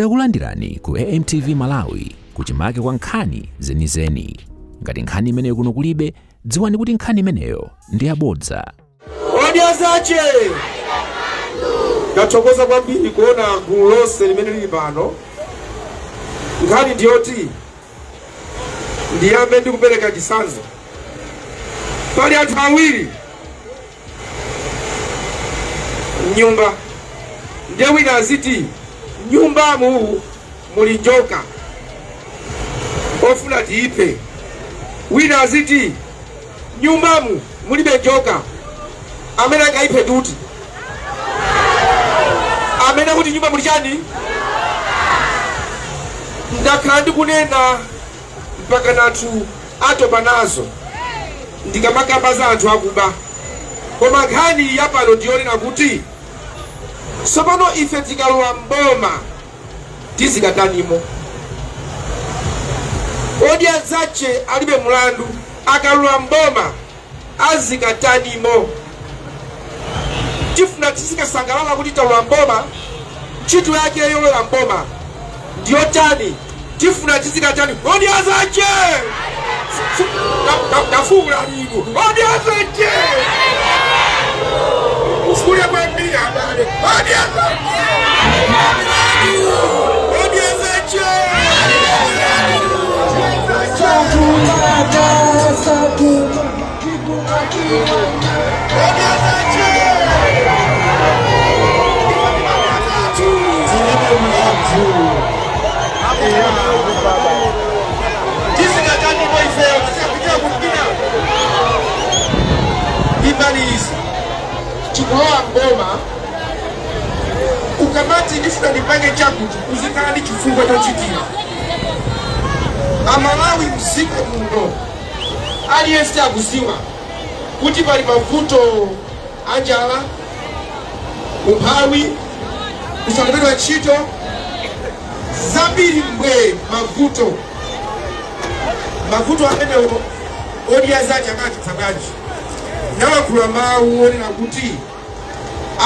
Takulandirani ku AMTV Malawi kuchimake kwa nkhani zenizeni. Ngati nkhani imeneyo kuno kulibe, dziwani kuti nkhani imeneyo ndi yabodza. Odiazache! Ndathokoza kwambiri kuona gulu lonse limene lili pano. Nkhani ndiyoti ndiyambe ndikupereka chitsanzo. Pali anthu awiri nyumba, ndiye wina aziti nyumbamu muli njoka ofuna tiipe. Wina aziti nyumbamu mulibe njoka amene angaipe tuti. Amene kuti nyumba muli chani? Ndakhala ndikunena mpaka nathu atopa nazo ndikamakamba za anthu akuba. Koma nkhani yapano ndiyonena kuti tsopano ife tikalowa mboma tizikatanimo. Odiazache alibe mlandu akalowa mboma azikatanimo. Tifuna tizikasangalala kuti talowa mboma, ntchito yake yolowa mboma ndiyotani. Tifuna tizikatani Odiazache! Nafula ligu Odiazache! Uskule kwambia habari Odiazache! Odiazache! Chikulowa mboma ukamati ndifuna ndipange chakuti uzikhala ndi chifukwa chochitira. Amalawi mziko muno aliyense akuziwa kuti pali mavuto anjala, umphawi, kusalembedwa ntchito zambiri mbwe. Mavuto amenewo Odiazache akachitsa bwanji. Nawakula mawu onena kuti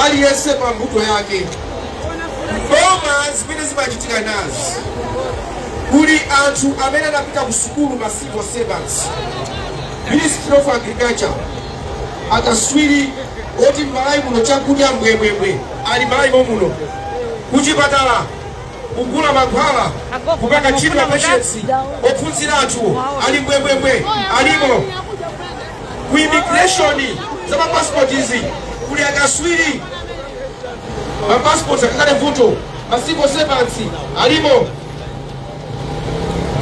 aliyense pa mbuto yake. Mboma zimene zimachitika nazi kuli anthu amene anapita ku sukulu ma civil servants, Ministry of Agriculture, akaswiri oti Malawi muno chakudya mbwembwembwe ali Malawi muno. Kuchipatala kugula mankhwala, kupanga ntchito ya patients, ophunzira anthu ali mbwembwembwe alimo. Ku immigration za passport izi kuli akaswiri ma passport akakale vuto, ma civil servants alimo.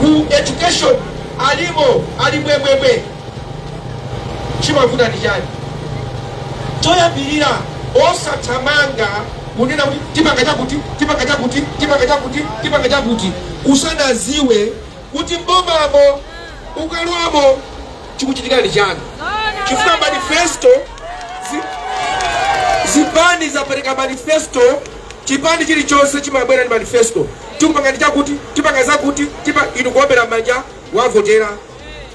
Ku education alimo, ali mbwembwembwe. Chimavuta ndi chani? Toyambirira osathamanga kunena kuti tipanga chakuti usanaziwe kuti mbomamo ukalwamo chikuchitika ndi chani. Chifukwa manifesto zipani zapereka manifesto, chipani chilichonse chimabwera ndi manifesto. Tikupanga ndi chakuti, tipanga zakuti, inu kuombera manja wavotera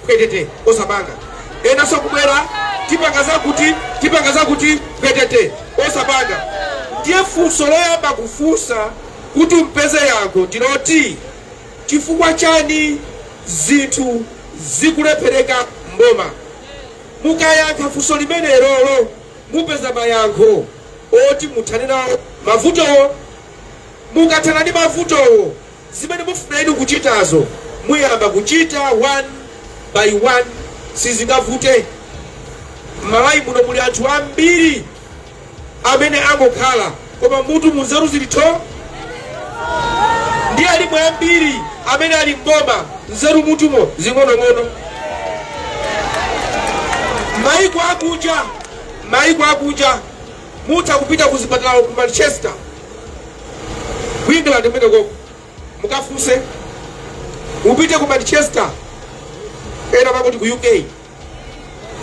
kwetete osapanga. Ena so kubwera tipanga zakuti kwetete osapanga. Ndiye funso loyamba kufunsa kuti mpeze yankho ndinoti chifukwa chani zinthu zikulephereka mboma. Mukayankha funso limenelo mupeza mayankho oti muthane nawo mavutowo. Mukathana ndi mavutowo, zimene mufuna inu kuchitazo muyamba kuchita one by one, sizingavute. Malawi muno muli anthu ambiri amene angokhala koma mutu munzeru zilitho. Ndi alimu ambiri amene ali mboma nzeru mutumo zing'onong'ono. Maiko akunja mutha kupita kuzipatala ku Manchester, ku England mmeneko mukafunse. Mupite ku Manchester ena pakuti ku UK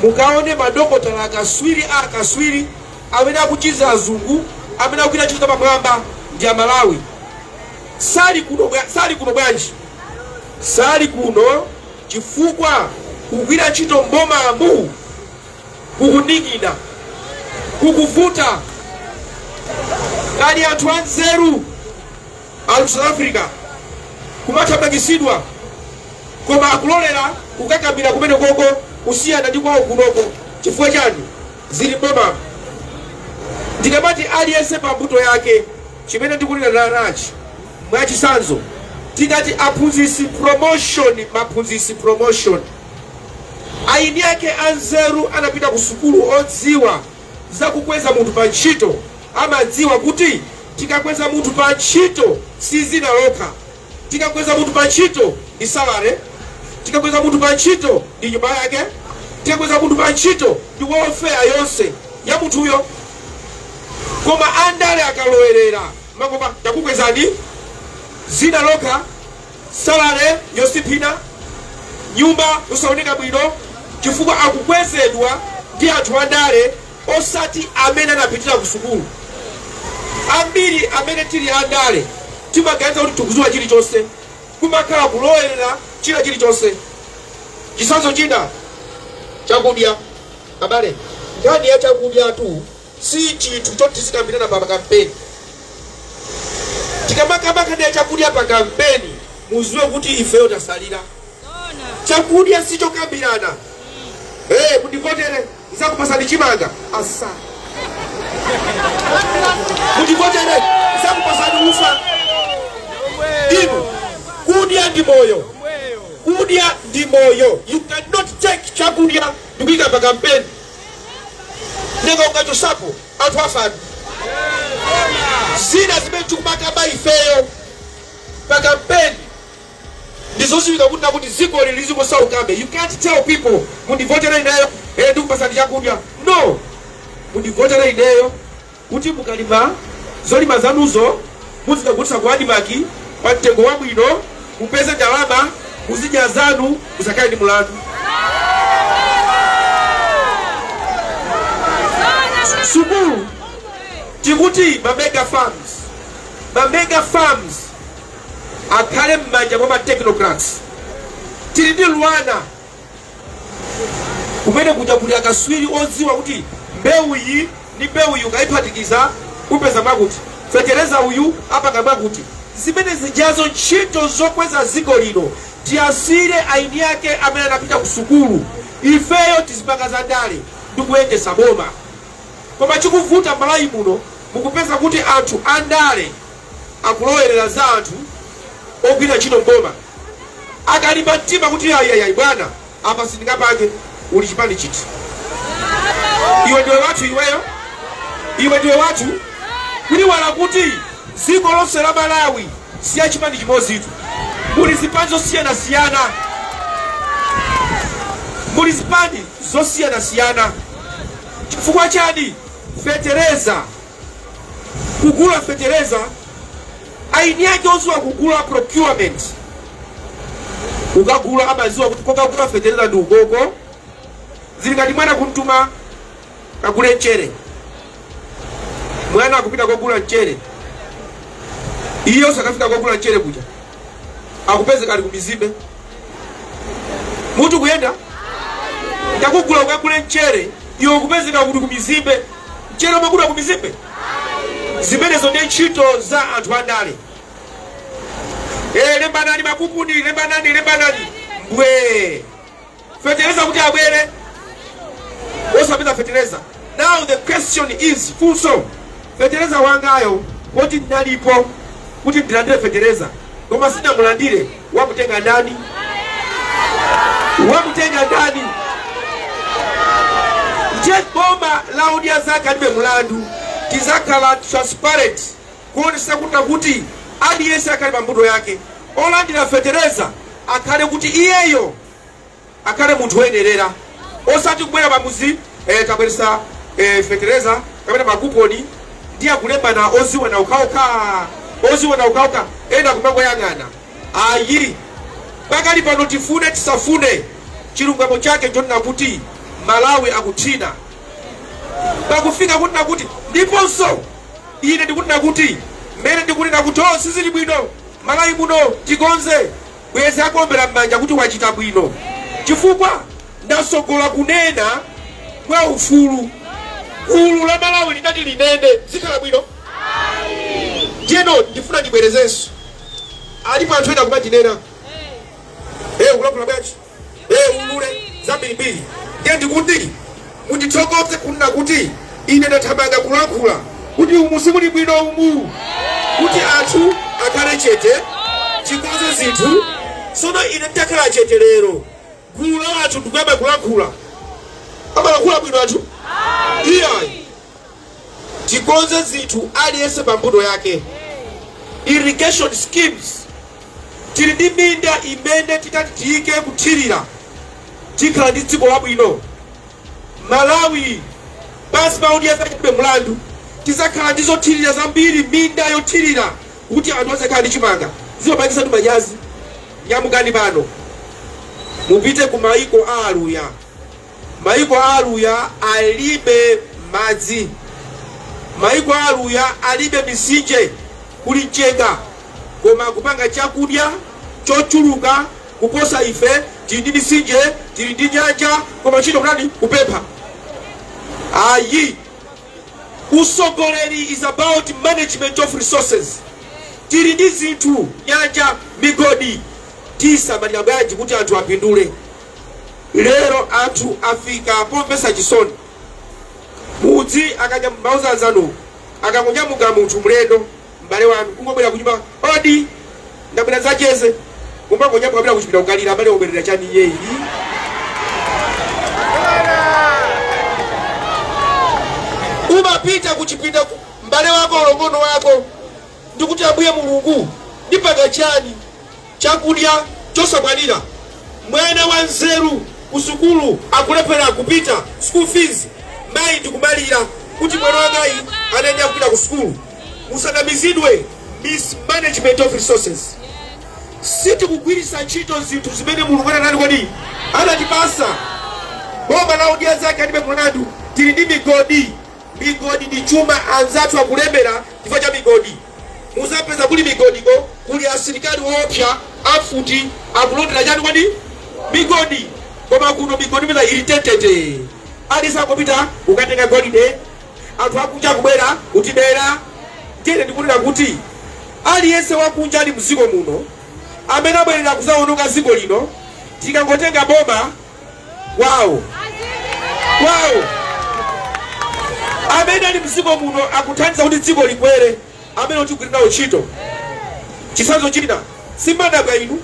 mukaone madokotala akaswiri amene akuchiza azungu, amene akuchita ntchito pamwamba ndi Amalawi. Sali kuno bwanji? Sali kuno chifukwa kugwira ntchito mbomamu kukundikira, kukuvuta. Kali anthu anzeru ali South Africa kumathamangisidwa koma akulolera kukakambira kumene koko kusiyana ndi kwawo kunoko. Chifukwa chani? Zili mboma. Ndikamati aliyense pambuto yake chimene ndikunena nachi mwachisanzo tikati aphunzitsi promotion, maphunzitsi promotion, aini yake anzeru anapita ku sukulu odziwa zakukweza munthu pa ntchito, amadziwa kuti tikakweza munthu pa ntchito si zina lokha, tikakweza munthu pa ntchito ndi salary, tikakweza munthu pa ntchito ndi nyumba yake, tikakweza munthu pa ntchito ndi welfare yonse ya munthuyo. Koma andale akalowerera makopa takukwezani zina lokha, salary yosipina, nyumba yosaoneka bwino, chifukwa akukwezedwa ndi anthu andale osati amene anapitira ku sukulu. Ambiri amene tili andale timaganiza kuti tikudziwa chilichonse, kumakhala kulowerera chilichonse. Chisanzo china chakudya. Abale, ngani ya chakudya tu si chinthu choti tisikambirana pa kampeni. Tikamakamba ya chakudya pa kampeni muziwe kuti ifeyo tasalira. Chakudya sicho kambirana. Mundivotere isakupasani chimanga asa. Mundivotere isakupasani ufa. Ibo kudya ndi moyo. Kudya ndi moyo. You cannot take chakudya ndikuika pa kampeni. Nega ungachosapo atu afani. Zina zimene tikumakamba ifeyo pa kampeni ndizo zivika kuti ziko liliziko saukambe. You can't tell people mundivotere ineyo ndikupasani chakudya. No, mundivotere ineyo kuti mukalima zolima zanuzo muzikagulitsa ku Adimaki pa mtengo wabwino, mupeze ndalama, muzidya zanu, musakale ndi mulandu. Sukulu tikuti mega farms akhale m'manja mwa technocrats. Tili ndi Luana kumene kuja kuli akaswiri odziwa kuti mbewu iyi ndi mbewu iyi ukayiphatikiza upeza mwakuti, fetereza uyu apanga mwakuti. Zimene zijazo ntchito zokweza ziko lino tiyasire aini yake amene anapita ku sukulu. Ifeyo tizipanga za ndale ndikuyendesa boma. Koma chikuvuta malayi muno mukupeza kuti anthu andale akulowerera za anthu ogwira ntchito mboma. Akalimba mtima kuti ayayi bwana apa sindingapange, uli chipani chiti. Iwe ndiwe wathu iweyo? Iwe ndiwe wathu? Kuli wala kuti ziko lonse la Malawi siya chipani chimodzi tu. Muli zipani zosiyana-siyana. Muli zipani zosiyana-siyana. Chifukwa chani? Fetereza. Kugula fetereza aini yake oziwa kugula procurement. Ukagula amaziwa kuti kokagula fetereza ndi ugogo. Zilingati mwana kuntuma kagule mchere. Mwana akupita kugula mchere. Iyo sakafika kugula mchere kuja akupeze kali kumizimbe. Mutu kuyenda ndakugula ukagule mchere iyo kupeze kali kumizimbe. Mchere umagula kumizimbe. Zimenezo ndi ntchito za anthu andale. Lembanani makupuni, lembanani. Mbwe. Fetereza kuti abwere. Osapita fetereza. Now the question is full stop. Fetereza wangayo kuti ndalipo kuti ndilandire fetereza. Koma sina mulandire, wamutenga ndani? Wamutenga ndani? Jet bomba laudia zaka ndibe mulandu. Tizakala transparent. Kuonesa kuti aliyense akali pambuto yake. Olandira fetereza akale kuti iyeyo akale munthu woyenerera. Osati kubwera pamuzi tabweresa fetereza kapena makuponi ndi akulembana oziwa na ukauka ena kumangoyang'ana. Ayi pakali pano tifune tisafune chilungamo chake chonena kuti Malawi akuthina. Pakufika kuti nakuti ndiponso ine ndikunena kuti mmene ndikunena kuti sizili bwino Malawi muno tikonze bwezi akombera m'manja kuti wachita bwino. Chifukwa ndasogola kunena kwa ufulu. La Malawi linati linene zikhala bwino. Jeno ndifuna ndibwerezenso alipo anthu ena kumatinena kulakula bwanji ulule zambirimbiri. Ndiye ndikuti munditsogoze kunena kuti ine ndathamanga kulankhula kuti umu simuli bwino umu, kuti anthu akhale chete chikonze zinthu. Sono ine ndakhala chete lero, gulu la anthu ndikuyamba kulankhula. Amalankhula bwino anthu iyayi. Tikonze zinthu aliyense pambuto yake. Irrigation schemes, tili ndi minda imene titati tiyike kuthirira tikhala ndi dziko labwino. Malawi basi maudi yazachitibe mlandu tizakhala ndi zothirira zambiri, minda yothirira kuti anthu azakhala ndi chimanga. Zimapangisa ndi manyazi. Nyamukani pano mupite ku maiko a aluya. Maiko a aluya alibe madzi, maiko a aluya alibe misinje, kuli mchenga, koma kupanga chakudya chochuluka kuposa ife. Tili ndi misinje, tili ndi nyanja, koma ntchito kunani kupempha. Ayi, usogoleri is about management of resources. Tili ndi zinthu, nyanja, migodi, tisamalira bwanji kuti anthu apindule. Lero anthu afika pomvesa chisoni. Mudzi akanya mauzanzano akangonyamuka munthu mlendo m'bale wanu kungobwera kunyumba odi ndabwera zacheze kumbangonyamuka bila kuchipita kukalira abale oberera chani yeyi. Umapita kuchipita m'bale wako olongono wako ndikuti Ambuye Mulungu ndipanga chani chakudya chosamwalira. Mwana wa nzeru kusukulu akulepera kupita school fees, mayi ndikumalira kuti mwana wangayi anayenda kupita ku school. Musanamizidwe mismanagement of resources. Siti kugwirisa ntchito zinthu zimene Mulungu anali kodi anatipasa. Boma la udia zake alibe mlandu. Tili ndi migodi. Migodi ndi chuma anzathu akulemera chifukwa cha migodi. Muzapeza kuli migodiko kuli asilikali woopsa afuti akulondera chani kodi migodi. Koma kuno migodi bila irritated. Alisa kupita ukatenga golide, anthu akunja kubwera utibera. Ndiye ndikunena kuti aliyense wakunja ali mziko muno amene abwerera kuzaononga ziko lino, tikangotenga boma wawo amene ali mziko muno akuthandiza kuti dziko likwere, amene utigwirira ntchito. Chisanzo china simadabwa inu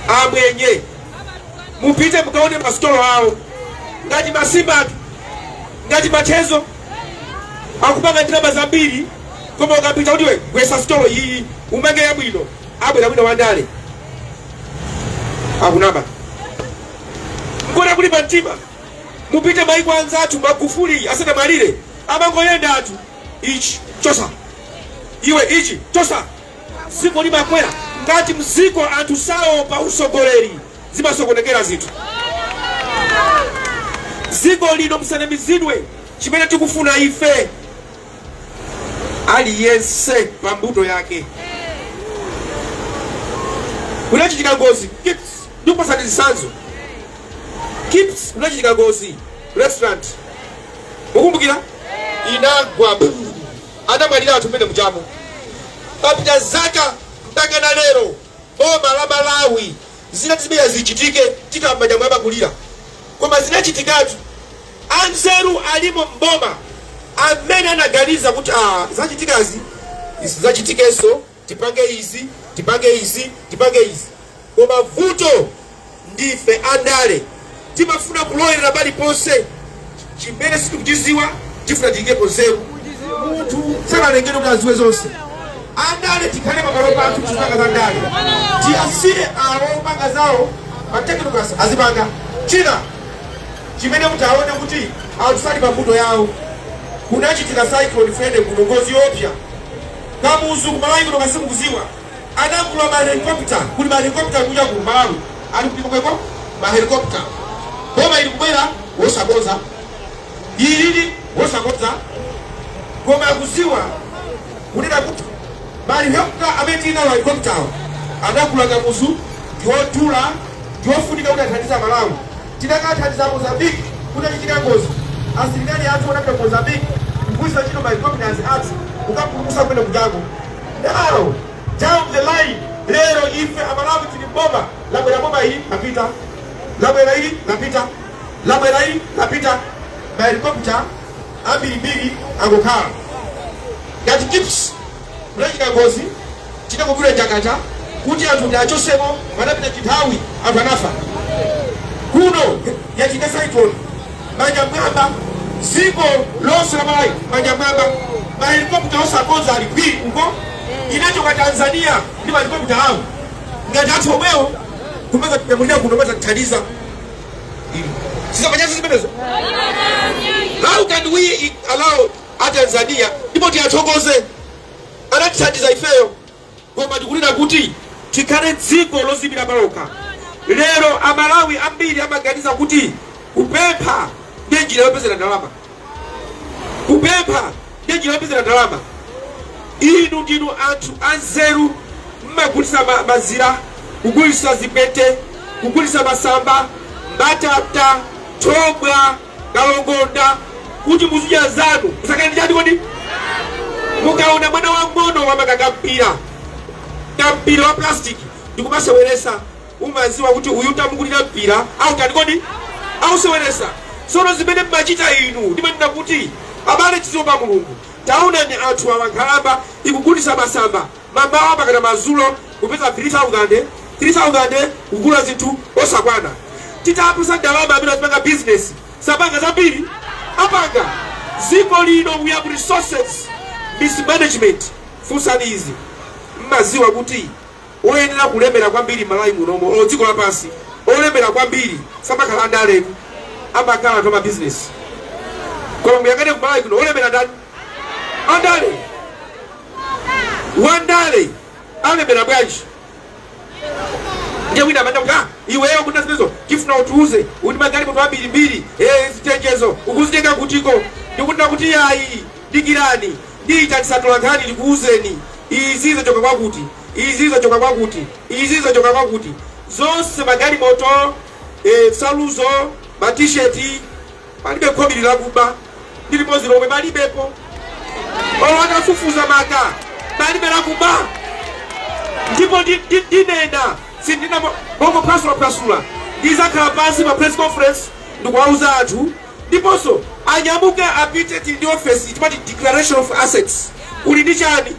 amwenye mupite mukaone masitolo awo ngati Masimbatu ngati Machezo akupanga ndalama zambiri, koma ukapita kuti we gwesa sitolo iyi umange yabwino abwera bwino wandale akunama mkona kuli pantima. Mupite maiko anzathu Magufuli asanamalire amangoyenda athu ichi chosa iwe ichi chosa ziko limakwera ngati mziko anthu sawo pa usogoleri zimasokonekera zinthu. Ziko lino musanamizidwe. Chimene tikufuna ife aliyense pambuto yake. Kunachitika ngozi Kips ndikupasa zisanzo. Kips kunachitika ngozi restaurant ukumbukira inagwa anamwalira anthu mmene muchamo. Papita zaka mpaka na lero boma la Malawi zinatibia zichitike tikamba jambo abakulira, koma zinachitikatu anzeru alimo mboma amene anaganiza kuti zachitikazi zachitikeso tipange izi. Koma vuto ndife andale timafuna kulowera bali ponse chimene sitikuchiziwa tifuna tiyikepo nzeru. Munthu sanalengedwe kuti aziwe zonse. Andale tikhale pamalo pathu tizipanga za ndale, tiyasiye awo panga zawo matekinikasi azipanga. China chimene mutaone kuti atusali pambuto yawo. Kunachitika cyclone Freddy kunongozi opya kamuzu kumalawi kuno kasimukuziwa anakula mahelikopter kuli mahelikopter kuja ku Malawi ali kupiko mahelikopter boma ili kubwera wosakoza ilili wosakoza koma kuziwa kunena kuti mahelikopter ametina helikopter anakula kamuzu ndiotula ndiofunika kuti athandiza Malawi. Tinakathandiza Mozambique kunachitika ngozi asilikali athu wanapita Mozambique kukuisa chino helicopters ati ukapulumusa kwenda kujango. the line. Lero ife amalawi tili bomba labwera bomba hii napita, labwera hii napita, labwera hii napita, na helikopta ambiri angokhala ngati kips kulachika ngozi chitakugula jakata kuti anthu ndachosemo madapita chinthawi anthu anafa kuno yachitesa itono manyamwamba ziko lonse la malawi manyamwamba mahelikopta osakonza ali kwili uko inachoka Tanzania ndi mahelikopta awo ngati anthu omwewo kumeza kunyamulira kuno mata kuthandiza sisa panyazi zimenezo. How can we allow Tanzania ndipo tiyachokoze anatithandiza ifeyo koma tikulira kuti tikhale dziko lozimira paloka. Lero amalawi ambiri amaganiza kuti kupempha ndiye njira yopezera ndalama, kupempha ndiye njira yopezera ndalama. Inu ndinu anthu anzeru, mmagulisa mazira, kugulisa zipete, kugulisa masamba, mbatata, thobwa, kalongonda kuti muzidya zanu musakani chati kodi. Mukaona mwana wa mbono wamakaka mpira wa plastiki ndikumaseweresa umaziwa kuti uyu tamugulira mpira au tani kodi au seweresa. Sono zimene mmachita inu ndimanena kuti abale chizopa Mulungu. Taonani anthu awankhalamba ikugulisa masamba mambawa pakana mazulo kupeza 3,000 kugula zinthu osakwana. Titapasa ndalama amene azipanga business sapanga zambiri apanga ziko lino. We have resources, mismanagement. Funsani izi mmaziwa kuti oyenera kulemera kwambiri malawi munomo dziko lapansi olemera kwambiri samakhala andalemu amakhala toma business. Koma muyangane ku malawi kuno olemera ndani andale wandale alemera bwanji ndiye wina amanda kuti iweyo kuna zimezo tifuna utuuze kuti magali mutu ambiri zitenjezo ukuzitenga kutiko ndikunena kuti yayi dikirani ndiita tisatola nkhani ndikuuzeni izi zachoka kwakuti, izi zachoka kwakuti, izi zachoka kwakuti. Zonse magali moto saluzo matisheti palibe khobiri lakuba ndilipo zilomwe palibepo wakafufuza maka palibe lakuba. Ndipo ndinena sindina bongo pasula ndizakhala pansi pa press conference ndikuwauza anthu ndiponso anyamuke apite ndi office itimati declaration of assets. Uli ndi chani?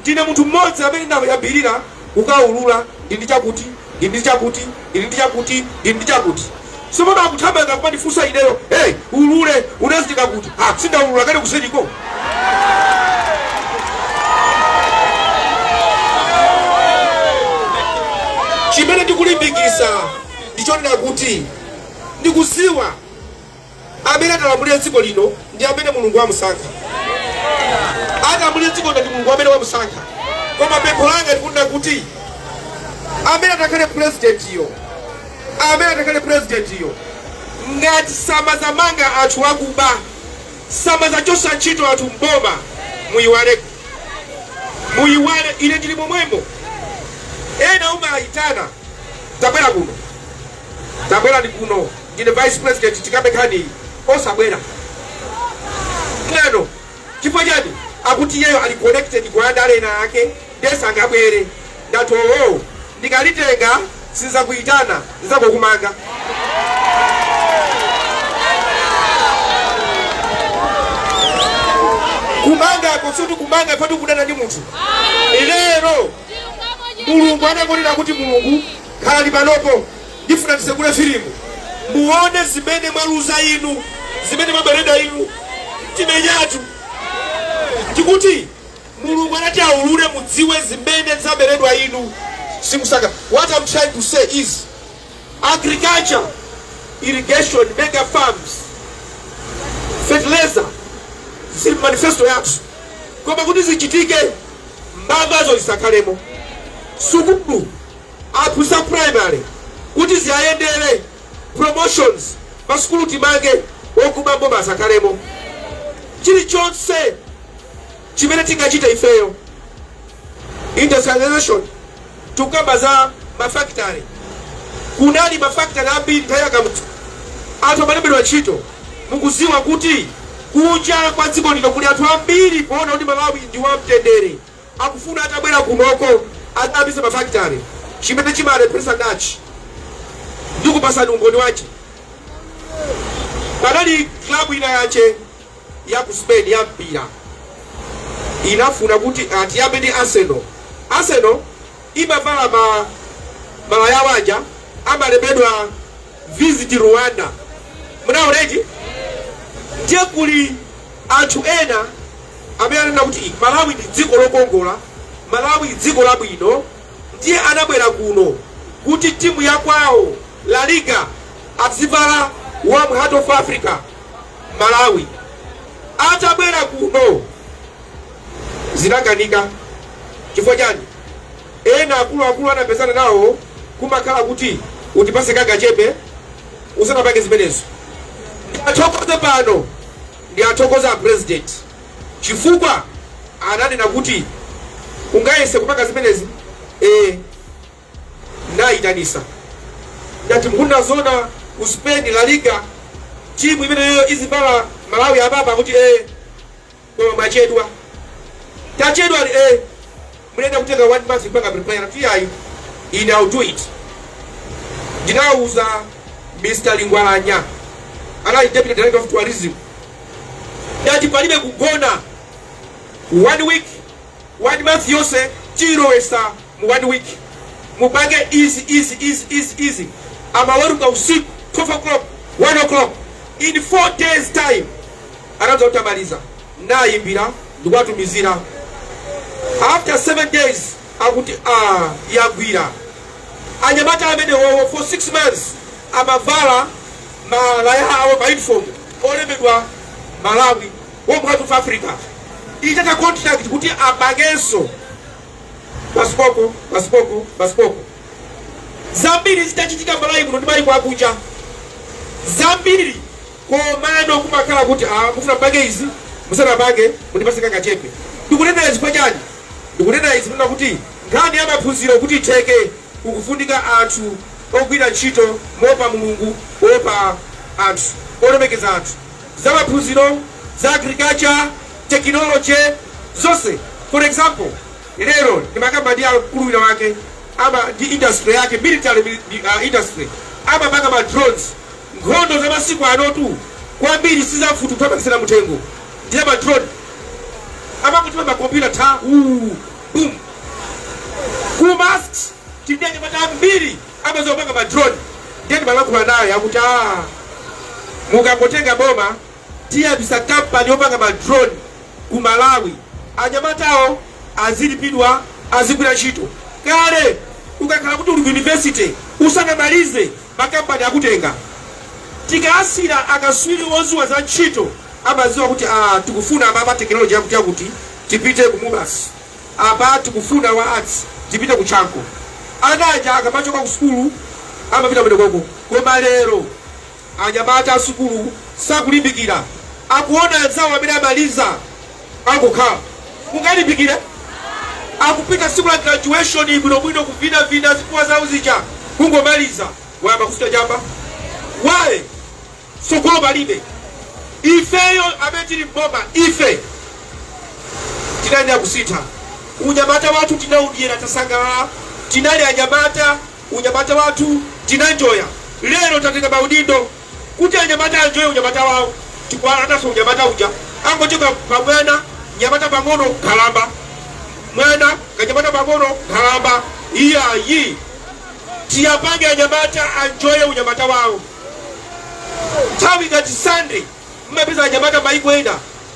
Ndine munthu mmodzi amene ndayambirira kukaulula ndindi chakuti ndindi chakuti ndindi chakuti ndindi chakuti. Somono akuthamanga kumandifunsa ineyo ulule unazitika kuti sindaulula kale kuseniko. Chimene ndikulimbikisa ndichonena kuti ndikuziwa amene atalamulira dziko lino ndi amene Mulungu wamusankha. Atalamulira dziko ndi Mulungu amene wamusankha. Koma pempho langa ndikunena kuti amene atakhale president iyo ngati samazamanga anthu akuba, samazachosa ntchito anthu mboma, muyiwale ine ndili momwemo. Ena umayitana tabwera kuno, tabwera ndi kuno ndine vice president tikabe nkhani osabwera ngano chifukwa chani akuti yeyo ali connected kwa andale ena ake ndesangabwere. Ndati ndikalitenga sizakuyitana zizakukumanga. Kumanga kusutu kumanga patu kudana ndi munthu. Lero Mulungu anakonena kuti Mulungu khala panopo ndifuna tisegule filimu muone zimene mwaluza inu, zimene mabereda inu timenyatu. Tikuti Mulungu anati aulule mudziwe zimene zaberedwa inu simusaka. What I'm trying to say is agriculture, irrigation, mega farms, fertilizer zili manifesto yathu. Koma kuti zichitike mbavazo zisakalemo. Sukulu aphunzitsa primary kuti ziyayendere promotions pasukulu timange okuba mboma asakalemo. Chilichonse chimene tingachita ifeyo industrialization tukamba za mafactory. Kunali mafactory ambiri nthawi mutu anthu amalembedwa ntchito. Mukuziwa kuti kunja kwa dziko lino kuli anthu ambiri poona kuti Malawi ndi wamtendere akufuna atabwera kunoko adabisa mafactory chimene chimalepheresa nachi ndikupasani umboni wache. Panali klabu ina yache ya ku Spain ya mpira inafuna kuti atiyambe ndi Arsenal imavala malaya wanja amalembedwa visit Rwanda. Munaoneti ndiye kuli anthu ena amene anena kuti Malawi ndi dziko lokongola, Malawi dziko labwino, ndiye anabwera kuno kuti timu ya kwawo La Liga azivala Warm Heart of Africa Malawi. Atabwera kuno zinakanika chifukwa chani? Ena akulu anapezana nawo kumakhala kuti utipase kagachepe usanapange zimenezo. Athokoze pano ndi athokoza president chifukwa ananena kuti ungayese kupanga zimenezi nayitanisa ngati mkunda zona ku Spain La Liga timu imeneyo izivala Malawi ababa kuti koma mwachedwa tachedwa mlenda kutenga 1 month mpaka prepare tiyayi I'll do it. Ndinauza Mr. Lingwalanya anali deputy director of tourism ndati palibe kugona 1 week 1 month yose chilowesa mu 1 week mupange easy amaweruka usiku 12 o'clock 1 o'clock in 4 days time anaanza utamaliza nayimbira ndikwatumizira. After 7 days akuti yagwira anyamata amene for 6 months amavala malaya awo ma uniform olembedwa Malawi Warm Heart of Africa. Itata contract kuti abagenso pasipoko zambiri zitachitika Malawi muno ndimali kwakucha zambiri komano kumakhala kuti mufuna bange izi musana bange mundipasika kachepe. Ndikunena izi pachani? Ndikunena izi nuna kuti nkhani ya maphunziro kuti iteke ukufundika anthu ogwira ntchito mopa Mulungu opa anthu olemekeza anthu za maphunziro za agriculture technology zonse. For example lero ndimakamba ndi akuluwira wake ama ndi industry yake military industry ama panga ma drones nkhondo za masiku anotu kwambiri sizafutu kupakisira mutengo ndiye ma drone ama kuti ma computer boom ku mast tindenge mata mbiri amazo panga ma drone ndiye balakula nayo yakuti mukapotenga boma tiya bisa company opanga ma drone ku Malawi anyamatawo azilipidwa azigwira ntchito. Kale ukakhala kuti uli university usanamalize makampani akutenga tikasira akaswiri wozuwa za ntchito amaziwa kuti tikufuna apa technology yakuti tipite ku Mubas, apa tikufuna wa arts tipite ku Chanko. Anaja akamachoka ku skulu amapita koko. Koma lero anyamata sukulu sakulimbikira akuona anzawo amene amaliza akukhala mungalimbikire akupita siku la graduation bwinobwino kuvina zikuwa za uzija kungomaliza wayamba kusita jamba wae sokolo balibe ifeyo ametili mboma ife tinaenda kusita unyamata watu tinaudiera tasangala tinali anyamata unyamata watu tinanjoya lero tatenga maudindo kuti anyamata anjoye unyamata wao tikwala so unyamata uja angochoka pamwena nyamata pangono kalamba mwana kanyamata pangono kalamba iyayi tiyapange anyamata anjoye unyamata wao. Tawi ngati Sunday mmapeza anyamata maikwenda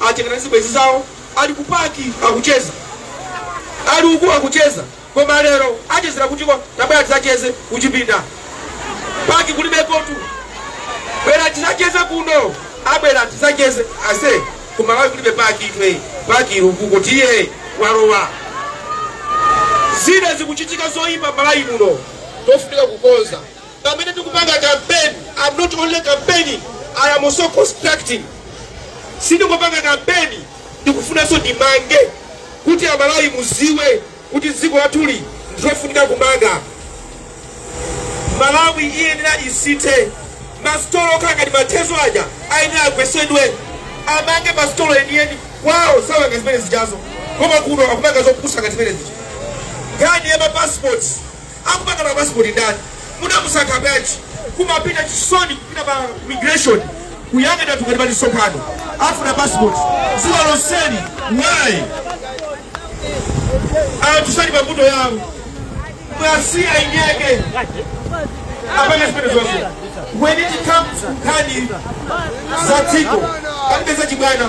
atenganisi bwezi zawo ali kupaki akucheza ali uku akucheza koma lero achezera kutiko tabaya tizacheze kuchipinda paki kulibe kotu bwera tizacheze kuno abwera tizacheze ase kumalawi kulibe paki itwe paki irukuko tiye warowa zine zikuchitika zoyipa Malawi muno tofunika kukonza. Pamene tikupanga campaign, I'm not only campaigning, I am also constructing. Sindikupanga campaign ndikufuna so dimange kuti Malawi muziwe kuti dziko latuli ndrofunika kumanga Malawi iyenera isite mastolo kanga ndi matezo aja ayenera agwesedwe amange mastolo enieni wao sawa ngazimene zijazo koma kuno akupanga zopusa ngati zimene zija ngani ya passport akupanga na passport ndani muna musaka bachi kumapita chisoni kupita pa migration kuyanga na tukati bali sokano afu na passport ziwa loseni why tusani mabuto yangu mwasi aingege abane spende zofu when it comes to kani zatiko kanibeza chibwana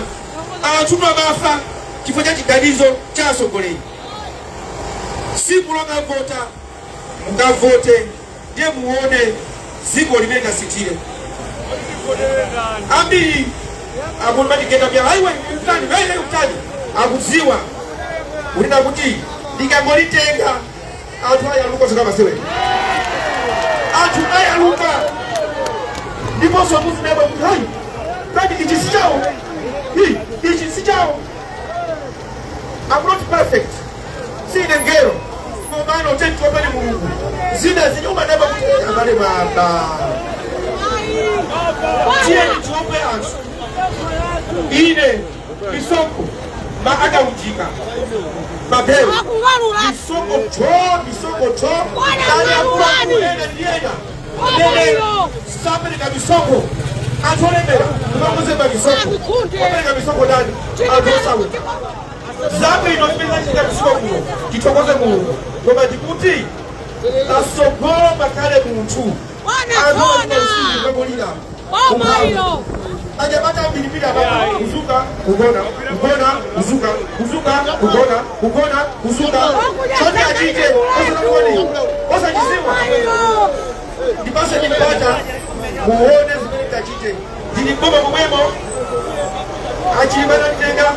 chuma mafa kifoja chidanizo cha sokole siku longa vota mkavote ndiye muone ziko limeka sitile ambili abulmani kenda pia haiwe utani wewe utani akuziwa ulina kuti likangolitenga atu haya luko kama sewe atu haya luka ndipo so mtu neba hai kadi kijisichao hii kijisichao I'm not perfect si ngero kwa maana utenti kwa bali Mungu zina zinyuma neba abale baba tie tuombe ansu ine bisoko baada ujika babeo bisoko cho ndani ya kuenda nienda nene sabe ka bisoko atolembera tunamuze ba bisoko opele ka bisoko ndani adosawe zabe inopeza chika bisoko kitokoze Mungu ngoba dikuti asogoro bakale muntu wana ngolila mama hilo ajapata pilipili hapa kuzuka kugona kuzuka kugona kuzuka chote ajije kosa kizima nipase nipata muone zimeni tajite niliboma mwemo achibana nitenga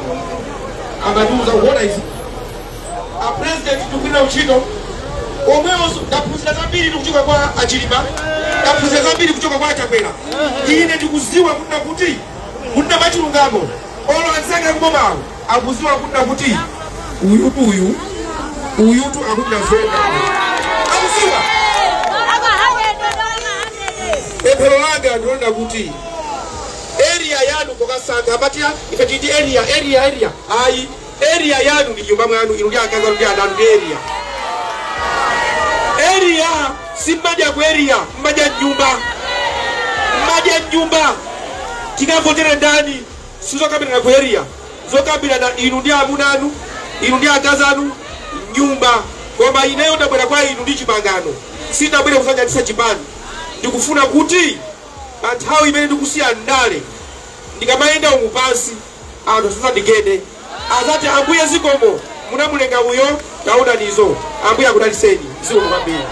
amaduza uona hizi a president tukina uchino omweoso kapuzila zabili kutoka kwa achiliba kapuzila zabili kutoka kwa chakwela ine ndikuziwa kuna kuti kuna machilungamo olo anzanga kuboma akuziwa kuna kuti uyutu akuna zonga akuziwa epero langa ndona kuti area yanu kokasanga batia ikatindi area ai area yanu ni nyumba mwanu irudia kaza rudia ndani area si mmaja kwa area mmaja nyumba tikavotera ndani sizo kabila na kwa area zo kabila na irudia munanu irudia kazanu nyumba kwamba inayo ndabwera kwa irundi chibangano sina bwera kufanya tisa chibani ndikufuna kuti athawi imene ndikusiya ndale ndikamaenda umupasi anthu sasa ndigende azati ambuye zikomo munamulenga uyo taona nizo ambuye akudaliseni ziko kwambiri.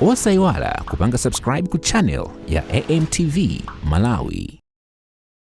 Osayiwala kupanga subscribe ku channel ya AMTV Malawi.